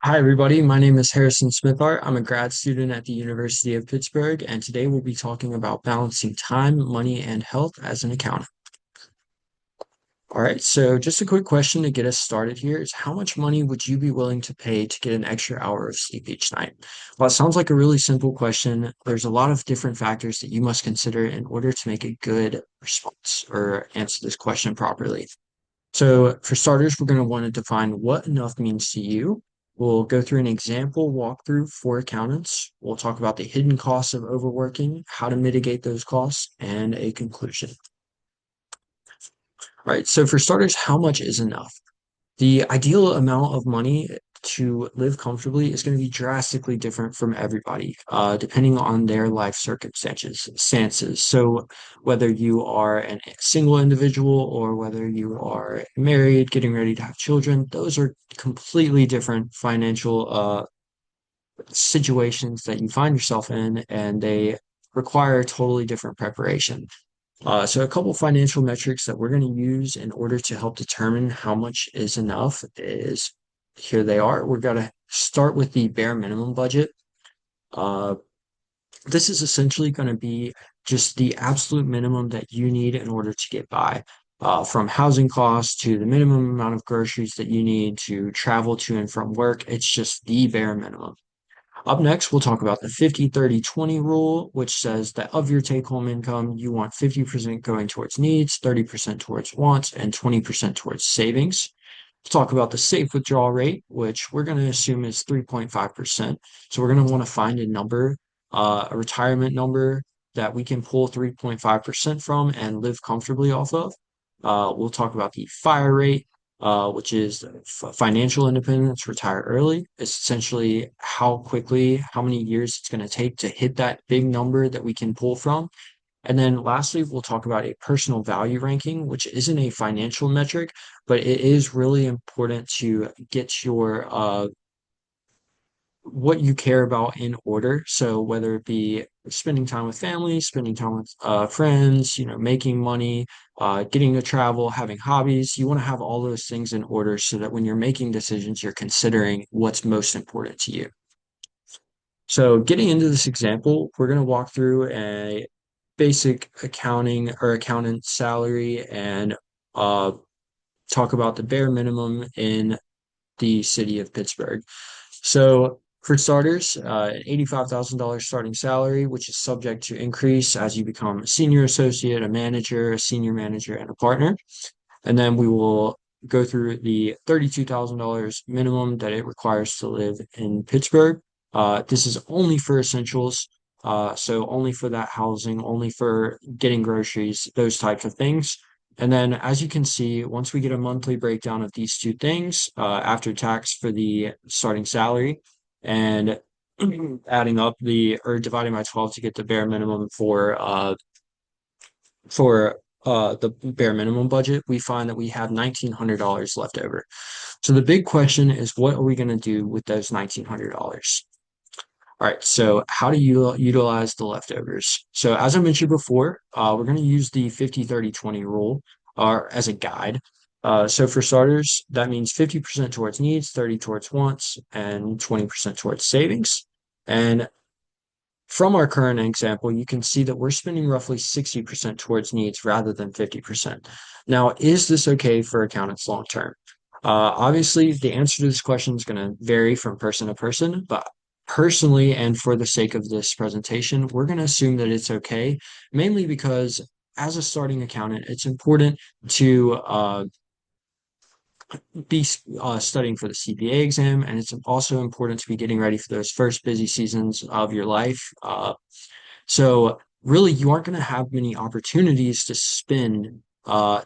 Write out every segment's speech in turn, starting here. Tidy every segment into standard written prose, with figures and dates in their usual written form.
Hi, everybody. My name is Harrison Smithart. I'm a grad student at the University of Pittsburgh, and today we'll be talking about balancing time, money, and health as an accountant. All right, so just a quick question to get us started here is how much money would you be willing to pay to get an extra hour of sleep each night? Well, it sounds like a really simple question. There's a lot of different factors that you must consider in order to make a good response or answer this question properly. So, for starters, we're going to want to define what enough means to you. We'll go through an example walkthrough for accountants. We'll talk about the hidden costs of overworking, how to mitigate those costs, and a conclusion. All right, so for starters, how much is enough? The ideal amount of money to live comfortably is going to be drastically different from everybody, depending on their life circumstances. So, whether you are a single individual or whether you are married, getting ready to have children, those are completely different financial situations that you find yourself in, and they require totally different preparation. So a couple financial metrics that we're going to use in order to help determine how much is enough is here they are. We're going to start with the bare minimum budget. Uh, this is essentially going to be just the absolute minimum that you need in order to get by. From housing costs to the minimum amount of groceries that you need to travel to and from work, it's just the bare minimum. Up next, we'll talk about the 50-30-20 rule, which says that of your take-home income, you want 50% going towards needs, 30% towards wants, and 20% towards savings. We'll talk about the safe withdrawal rate, which we're going to assume is 3.5%. So we're going to want to find a number, a retirement number that we can pull 3.5% from and live comfortably off of. We'll talk about the fire rate, which is financial independence, retire early. It's essentially how quickly, how many years it's going to take to hit that big number that we can pull from. And then lastly, we'll talk about a personal value ranking, which isn't a financial metric, but it is really important to get your what you care about in order. So whether it be spending time with family, spending time with friends, making money, getting to travel, having hobbies, you want to have all those things in order so that when you're making decisions, you're considering what's most important to you. So getting into this example, we're going to walk through a basic accounting or accountant salary and uh, talk about the bare minimum in the city of Pittsburgh. So for starters, $85,000 starting salary, which is subject to increase as you become a senior associate, a manager, a senior manager, and a partner. And then we will go through the $32,000 minimum that it requires to live in Pittsburgh. This is only for essentials. So only for that housing, only for getting groceries, those types of things. And then, as you can see, once we get a monthly breakdown of these two things, after tax for the starting salary and adding up or dividing by 12 to get the bare minimum for the bare minimum budget, we find that we have $1,900 left over. So the big question is, what are we going to do with those $1,900? All right, so how do you utilize the leftovers? So as I mentioned before, we're going to use the 50-30-20 rule as a guide. So for starters, that means 50% towards needs, 30 towards wants, and 20% towards savings. And from our current example, you can see that we're spending roughly 60% towards needs rather than 50%. Now, is this okay for accountants long term? Obviously, the answer to this question is going to vary from person to person, but personally, and for the sake of this presentation, we're going to assume that it's okay, mainly because as a starting accountant, it's important to be studying for the CPA exam, and it's also important to be getting ready for those first busy seasons of your life. So really, you aren't going to have many opportunities to spend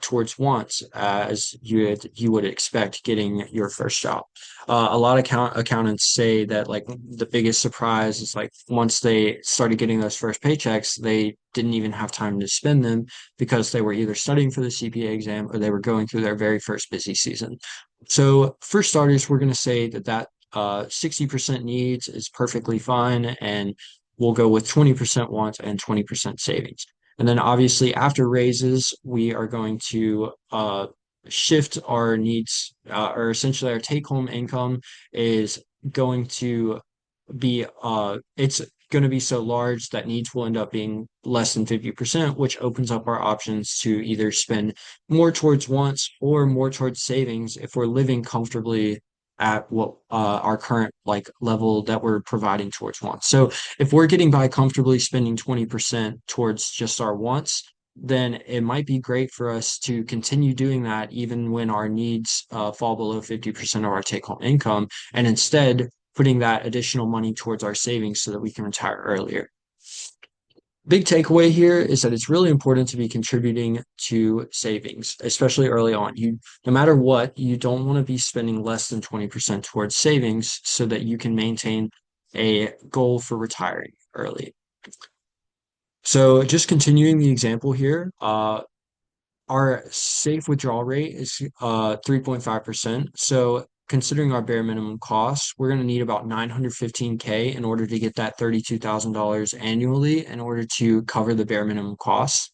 towards wants as you would expect getting your first job. A lot of accountants say that like the biggest surprise is like once they started getting those first paychecks, they didn't even have time to spend them because they were either studying for the CPA exam or they were going through their very first busy season. So for starters, we're going to say that 60% needs is perfectly fine, and we'll go with 20% wants and 20% savings. And then obviously after raises, we are going to shift our needs, or essentially our take-home income is going to it's going to be so large that needs will end up being less than 50%, which opens up our options to either spend more towards wants or more towards savings if we're living comfortably at what our current like level that we're providing towards wants. So if we're getting by comfortably spending 20% towards just our wants, then it might be great for us to continue doing that even when our needs fall below 50% of our take-home income, and instead putting that additional money towards our savings so that we can retire earlier. Big takeaway here is that it's really important to be contributing to savings, especially early on. No matter what, you don't want to be spending less than 20% towards savings so that you can maintain a goal for retiring early. So just continuing the example here, our safe withdrawal rate is 3.5%. So considering our bare minimum costs, we're going to need about 915K in order to get that $32,000 annually in order to cover the bare minimum costs.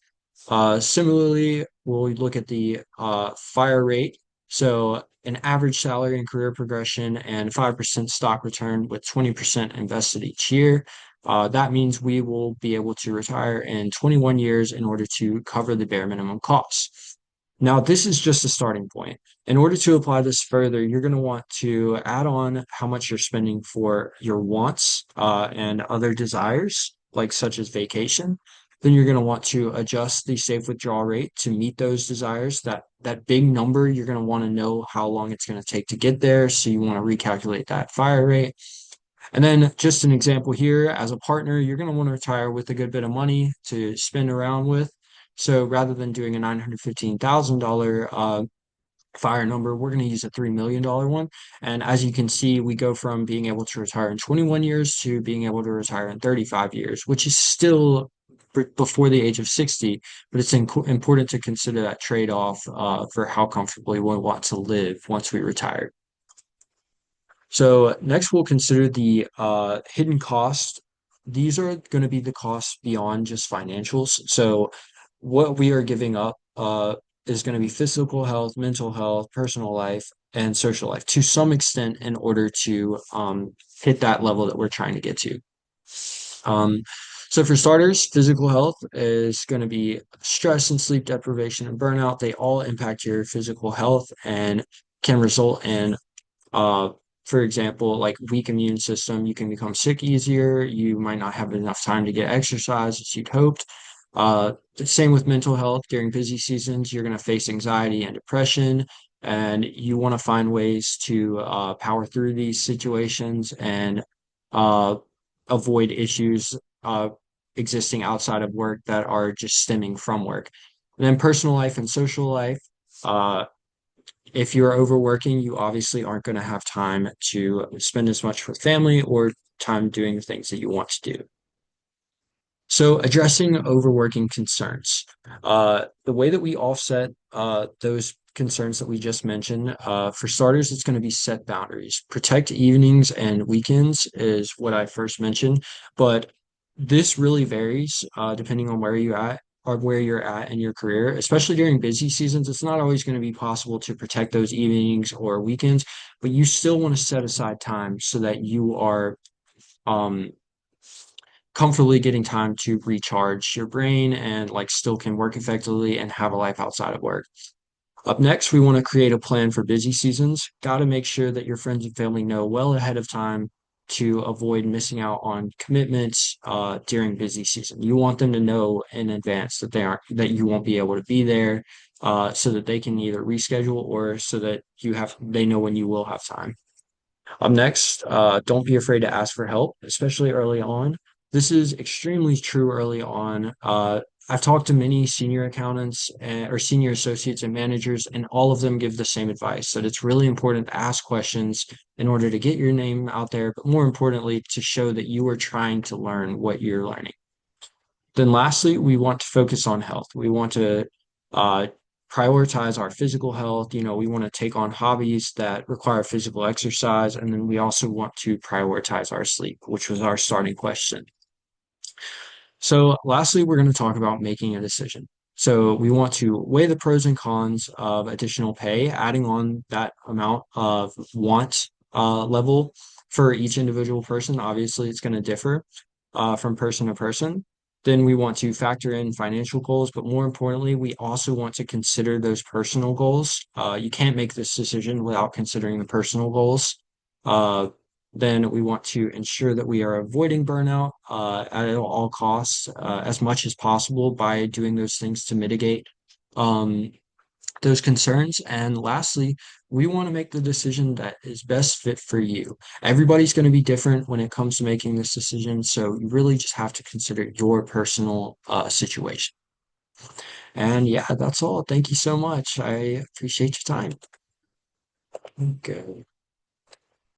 Similarly, we'll look at the FIRE rate. So an average salary and career progression and 5% stock return with 20% invested each year. That means we will be able to retire in 21 years in order to cover the bare minimum costs. Now, this is just a starting point. In order to apply this further, you're going to want to add on how much you're spending for your wants and other desires, like such as vacation. Then you're going to want to adjust the safe withdrawal rate to meet those desires. That big number, you're going to want to know how long it's going to take to get there. So you want to recalculate that FIRE rate. And then just an example here, as a partner, you're going to want to retire with a good bit of money to spend around with. So rather than doing a $915,000 FIRE number, we're going to use a $3 million one. And as you can see, we go from being able to retire in 21 years to being able to retire in 35 years, which is still before the age of 60, but it's important to consider that trade-off for how comfortably we want to live once we retire. So next we'll consider the hidden cost. These are going to be the costs beyond just financials. So what we are giving up is going to be physical health, mental health, personal life, and social life to some extent in order to hit that level that we're trying to get to. So for starters, physical health is going to be stress and sleep deprivation and burnout. They all impact your physical health and can result in for example, like weak immune system, you can become sick easier. You might not have enough time to get exercise as you'd hoped. The same with mental health. During busy seasons, you're going to face anxiety and depression, and you want to find ways to power through these situations and uh, avoid issues existing outside of work that are just stemming from work. And then personal life and social life. If you're overworking, you obviously aren't going to have time to spend as much with family or time doing the things that you want to do. So addressing overworking concerns. The way that we offset those concerns that we just mentioned, for starters, it's going to be set boundaries. Protect evenings and weekends is what I first mentioned, but this really varies depending on where you're at or where you're at in your career, especially during busy seasons. It's not always going to be possible to protect those evenings or weekends, but you still want to set aside time so that you are um, comfortably getting time to recharge your brain and like still can work effectively and have a life outside of work. Up next, we want to create a plan for busy seasons. Got to make sure that your friends and family know well ahead of time to avoid missing out on commitments during busy season. You want them to know in advance that you won't be able to be there, so that they can either reschedule or so that they know when you will have time. Up next, don't be afraid to ask for help, especially early on. This is extremely true early on. I've talked to many senior accountants or senior associates and managers, and all of them give the same advice that it's really important to ask questions in order to get your name out there, but more importantly, to show that you are trying to learn what you're learning. Then lastly, we want to focus on health. We want to uh, prioritize our physical health. We want to take on hobbies that require physical exercise. And then we also want to prioritize our sleep, which was our starting question. So lastly, we're going to talk about making a decision. So we want to weigh the pros and cons of additional pay, adding on that amount of want level for each individual person. Obviously, it's going to differ from person to person. Then we want to factor in financial goals, but more importantly, we also want to consider those personal goals. You can't make this decision without considering the personal goals. Uh, then we want to ensure that we are avoiding burnout at all costs as much as possible by doing those things to mitigate um, those concerns. And lastly, we want to make the decision that is best fit for you. Everybody's going to be different when it comes to making this decision, so you really just have to consider your personal situation. And yeah, that's all. Thank you so much. I appreciate your time. Okay.